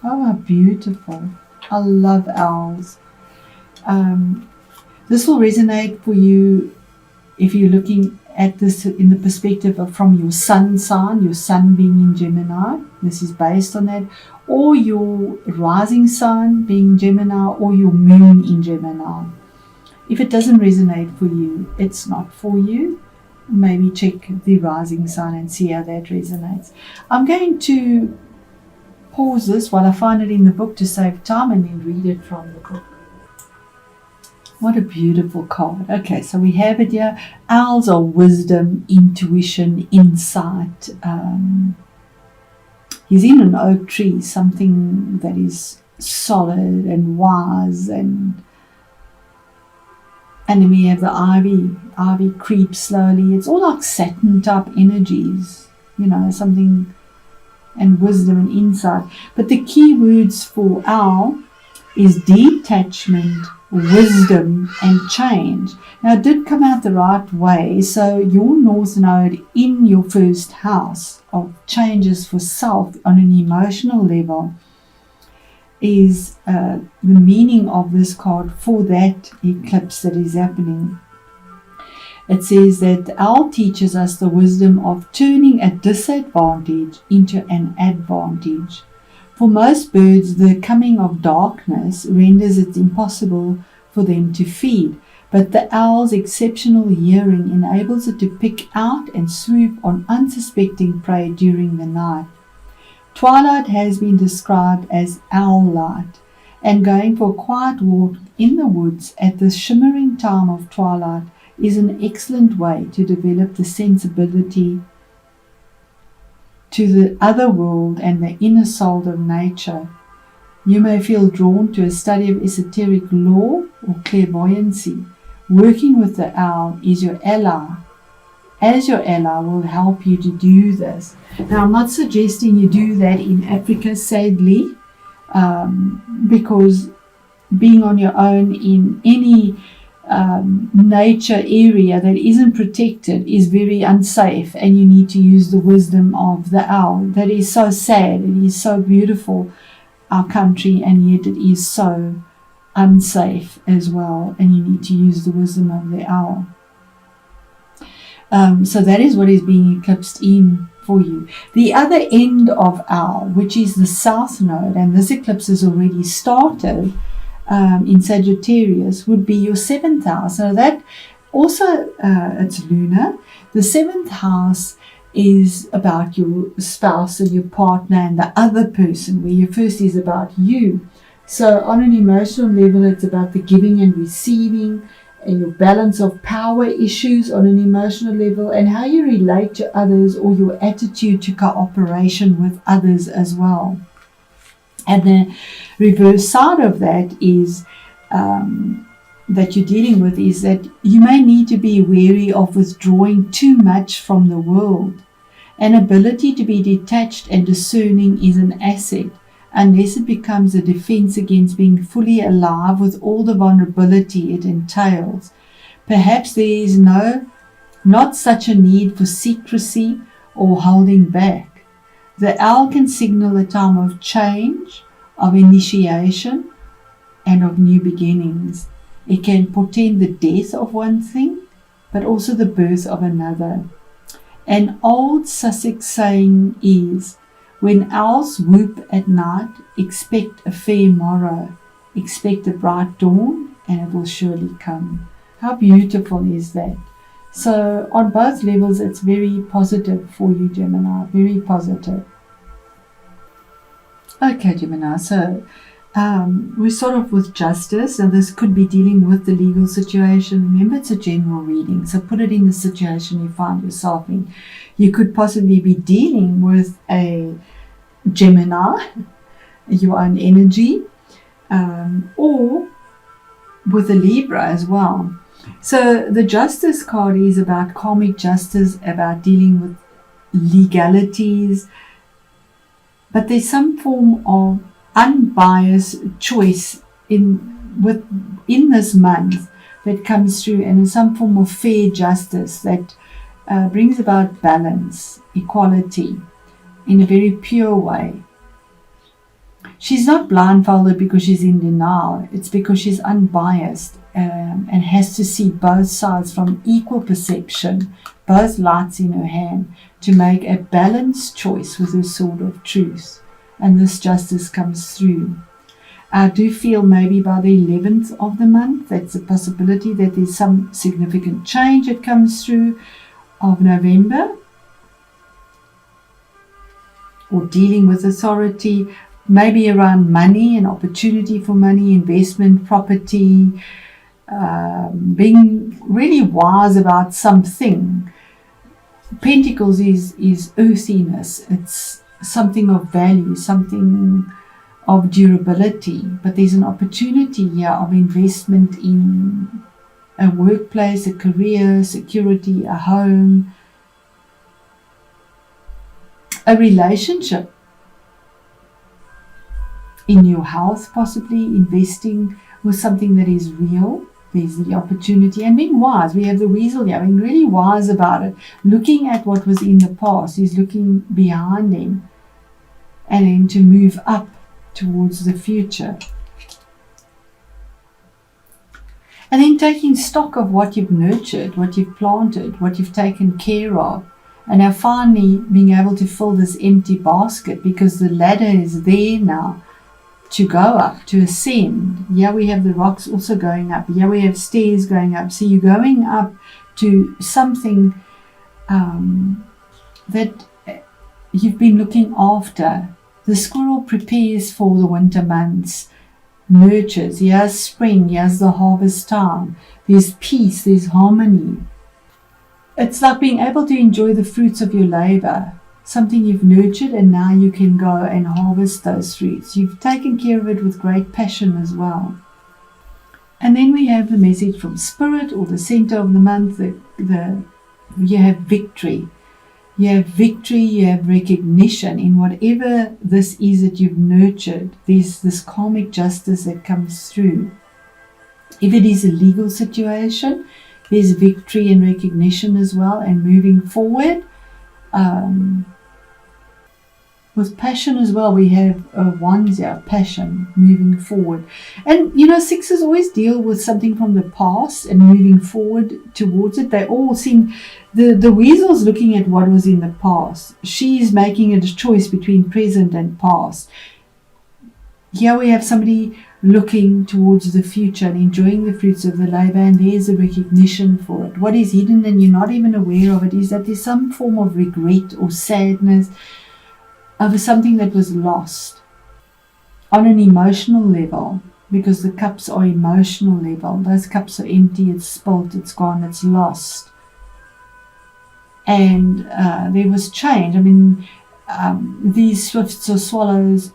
Oh, how beautiful. I love owls. This will resonate for you if you're looking at this in the perspective of from your sun sign, your sun being in Gemini. This is based on that. Or your rising sign being Gemini, or your moon in Gemini. If it doesn't resonate for you, it's not for you. Maybe check the rising sign and see how that resonates. I'm going to pause this while I find it in the book to save time and then read it from the book. What a beautiful card. Okay, so we have it here. Owls are wisdom, intuition, insight. He's in an oak tree, something that is solid and wise, and then we have the ivy. Ivy creeps slowly. It's all like Saturn type energies, something, and wisdom and insight. But the key words for owl is detachment, wisdom, and change. Now, it did come out the right way. So your North Node in your first house of changes for self on an emotional level is the meaning of this card for that eclipse that is happening. It says that the owl teaches us the wisdom of turning a disadvantage into an advantage. For most birds, the coming of darkness renders it impossible for them to feed, but the owl's exceptional hearing enables it to pick out and swoop on unsuspecting prey during the night. Twilight has been described as owl light, and going for a quiet walk in the woods at the shimmering time of twilight is an excellent way to develop the sensibility to the other world and the inner soul of nature. You may feel drawn to a study of esoteric lore or clairvoyancy. Working with the owl is your ally, as your ally will help you to do this. Now, I'm not suggesting you do that in Africa, sadly, because being on your own in any nature area that isn't protected is very unsafe, and you need to use the wisdom of the owl. That is so sad. It is so beautiful, our country, and yet it is so unsafe as well, and you need to use the wisdom of the owl. So that is what is being eclipsed in for you. The other end of owl, which is the south node, and this eclipse has already started in Sagittarius, would be your 7th house. So that also, it's lunar. The 7th house is about your spouse and your partner and the other person, where your first is about you. So on an emotional level, it's about the giving and receiving, and your balance of power issues on an emotional level, and how you relate to others, or your attitude to cooperation with others as well. And the reverse side of that is that you're dealing with is that you may need to be wary of withdrawing too much from the world. An ability to be detached and discerning is an asset, unless it becomes a defense against being fully alive with all the vulnerability it entails. Perhaps there is not such a need for secrecy or holding back. The owl can signal a time of change, of initiation, and of new beginnings. It can portend the death of one thing, but also the birth of another. An old Sussex saying is, when owls whoop at night, expect a fair morrow, expect a bright dawn, and it will surely come. How beautiful is that? So on both levels, it's very positive for you, Gemini, very positive. Okay, Gemini, so we start off with justice, and this could be dealing with the legal situation. Remember, it's a general reading, so put it in the situation you find yourself in. You could possibly be dealing with a Gemini, your own energy, or with a Libra as well. So the justice card is about karmic justice, about dealing with legalities, but there's some form of unbiased choice in this month that comes through, and in some form of fair justice that brings about balance, equality, in a very pure way. she's not blindfolded because she's in denial. It's because she's unbiased and has to see both sides from equal perception, both lights in her hand, to make a balanced choice with her sword of truth. And this justice comes through. I do feel maybe by the 11th of the month, that's a possibility that there's some significant change that comes through of November, or dealing with authority, maybe around money and opportunity for money, investment, property, being really wise about something. Pentacles is earthiness. It's something of value, something of durability, but there's an opportunity here of investment in a workplace, a career, security, a home, a relationship, in your health, possibly investing with something that is real. There's the opportunity, and being wise. We have the weasel here, being really wise about it, looking at what was in the past. He's looking behind him and then to move up towards the future. And then taking stock of what you've nurtured, what you've planted, what you've taken care of. And now finally being able to fill this empty basket, because the ladder is there now to go up, to ascend. Here we have the rocks also going up. Here we have stairs going up. So you're going up to something that you've been looking after. The squirrel prepares for the winter months, nurtures. Here's spring, here's the harvest time. There's peace, there's harmony. It's like being able to enjoy the fruits of your labor, something you've nurtured, and now you can go and harvest those fruits. You've taken care of it with great passion as well. And then we have the message from Spirit, or the center of the month. You have victory. You have victory, you have recognition in whatever this is that you've nurtured. There's this karmic justice that comes through. If it is a legal situation, there's victory and recognition as well, and moving forward. With passion as well, we have wands here, passion, moving forward. And sixes always deal with something from the past and moving forward towards it. They all seem, the weasel's looking at what was in the past. She's making a choice between present and past. Here we have somebody looking towards the future and enjoying the fruits of the labor, and there's a recognition for it. What is hidden and you're not even aware of it is that there's some form of regret or sadness over something that was lost on an emotional level, because the cups are emotional level. Those cups are empty, it's spilt, it's gone, it's lost. And there was change. These swifts or swallows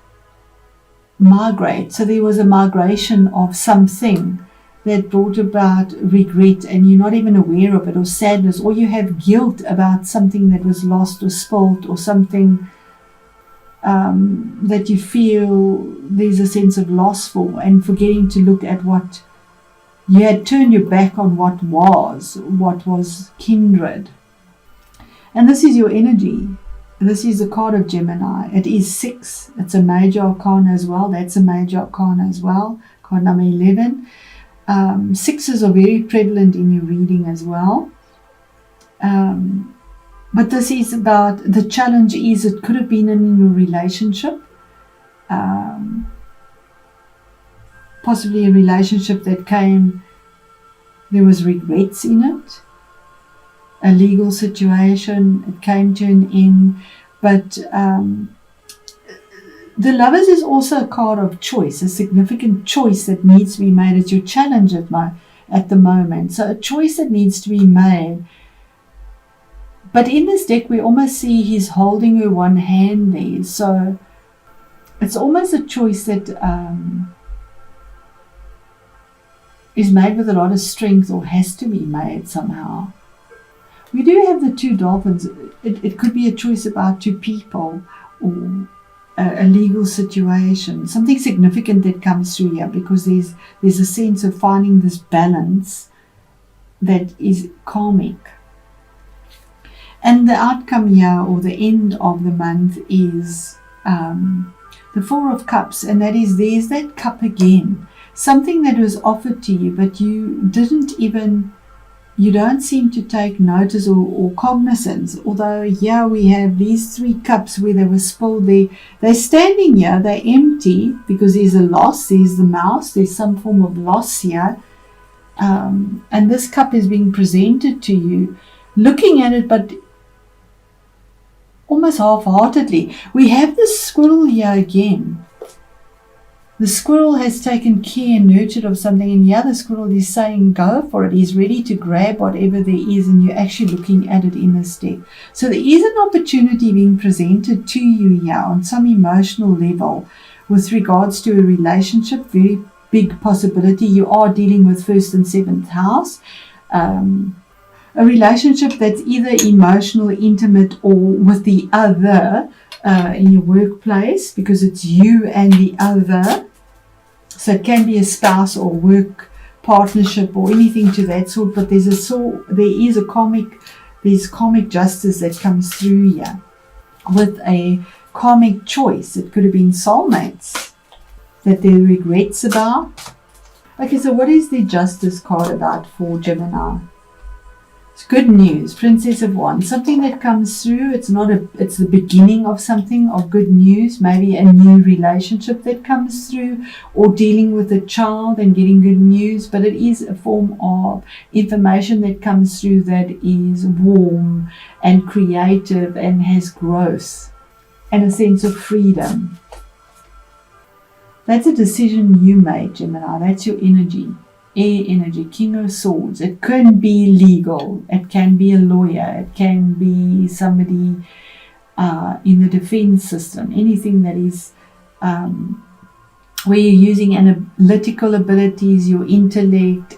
migrate. So there was a migration of something that brought about regret, and you're not even aware of it, or sadness, or you have guilt about something that was lost or spilt, or something that you feel there's a sense of loss for, and forgetting to look at what you had turned your back on, what was kindred. And this is your energy. This is the card of Gemini. It is 6. It's a major arcana as well. That's a major arcana as well. Card number 11. Sixes are very prevalent in your reading as well. But this is about, the challenge is, it could have been in a relationship. Possibly a relationship that there was regrets in it. A legal situation, it came to an end. But the Lovers is also a card of choice, a significant choice that needs to be made. It's your challenge at the moment. So a choice that needs to be made. But in this deck, we almost see he's holding her one hand there. So it's almost a choice that is made with a lot of strength, or has to be made somehow. We do have the 2 dolphins. It could be a choice about 2 people, or a legal situation, something significant that comes through here, because there's a sense of finding this balance that is karmic. And the outcome here, or the end of the month, is the Four of Cups, and that is, there's that cup again. Something that was offered to you, but you don't seem to take notice or cognizance. Although here we have these 3 cups where they were spilled there. They're standing here, they're empty, because there's a loss, there's the mouse, there's some form of loss here. And this cup is being presented to you, looking at it, but almost half-heartedly. We have the squirrel here again. The squirrel has taken care and nurtured of something, and the other squirrel is saying go for it. He's ready to grab whatever there is, and you're actually looking at it in this deck. So there is an opportunity being presented to you here on some emotional level with regards to a relationship. Very big possibility. You are dealing with 1st and 7th house. A relationship that's either emotional, intimate, or with the other in your workplace, because it's you and the other. So it can be a spouse or work partnership or anything to that sort, but there's karmic justice that comes through here with a karmic choice. It could have been soulmates that there are regrets about. Okay, so what is the Justice card about for Gemini? It's good news, Princess of Wands, something that comes through. It's the beginning of something, of good news, maybe a new relationship that comes through, or dealing with a child and getting good news, but it is a form of information that comes through that is warm and creative and has growth and a sense of freedom. That's a decision you made, Gemini. That's your energy. Air energy, King of Swords. It can be legal, it can be a lawyer, it can be somebody in the defense system, anything that is where you're using analytical abilities, your intellect.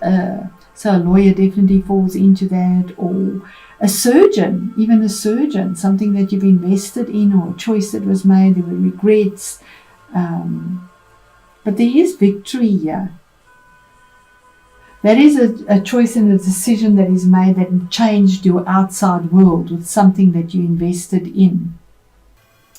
So a lawyer definitely falls into that, or a surgeon, even a surgeon, something that you've invested in, or a choice that was made, there were regrets. But there is victory here. That is a choice and a decision that is made that changed your outside world with something that you invested in.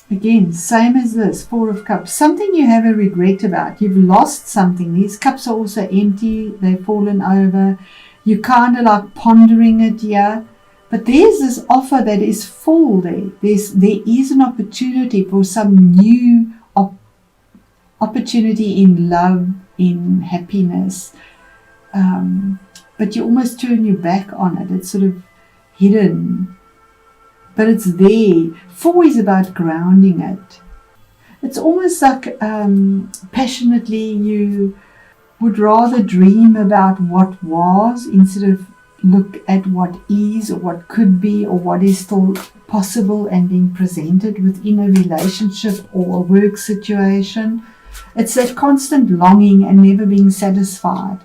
Again, same as this, Four of Cups. Something you have a regret about. You've lost something. These cups are also empty. They've fallen over. You're kind of like pondering it here. But there's this offer that is full there. There is an opportunity for some new opportunity in love, in happiness. But you almost turn your back on it. It's sort of hidden, but it's there. 4 is about grounding it. It's almost like passionately you would rather dream about what was instead of look at what is or what could be or what is still possible and being presented within a relationship or a work situation. It's that constant longing and never being satisfied,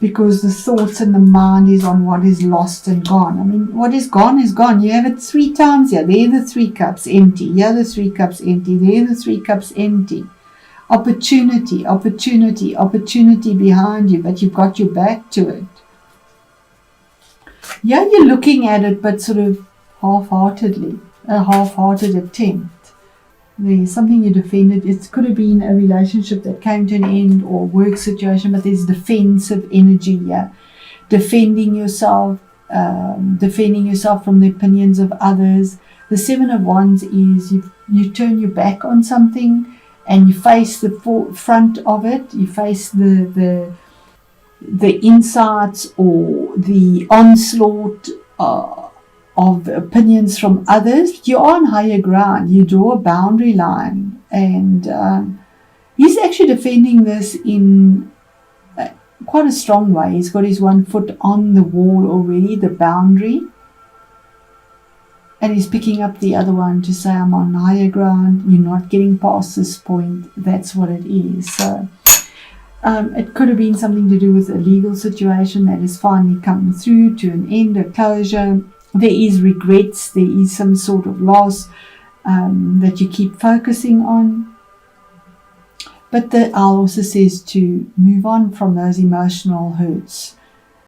because the thoughts and the mind is on what is lost and gone. I mean, what is gone is gone. You have it 3 times here. There are the 3 cups empty. Here are the 3 cups empty. There are the 3 cups empty. Opportunity, opportunity, opportunity behind you, but you've got your back to it. Yeah, you're looking at it, but sort of half-heartedly, a half-hearted attempt. There's something you defended. It could have been a relationship that came to an end or work situation, but there's defensive energy here. Defending yourself from the opinions of others. The 7 of Wands is you turn your back on something and you face the front of it. You face the insights or the onslaught of opinions from others. You're on higher ground. You draw a boundary line, and he's actually defending this in quite a strong way. He's got his 1 foot on the wall already, the boundary, and he's picking up the other one to say, I'm on higher ground. You're not getting past this point. That's what it is. So it could have been something to do with a legal situation that has finally come through to an end, a closure. There is regrets, there is some sort of loss that you keep focusing on. But the owl also says to move on from those emotional hurts.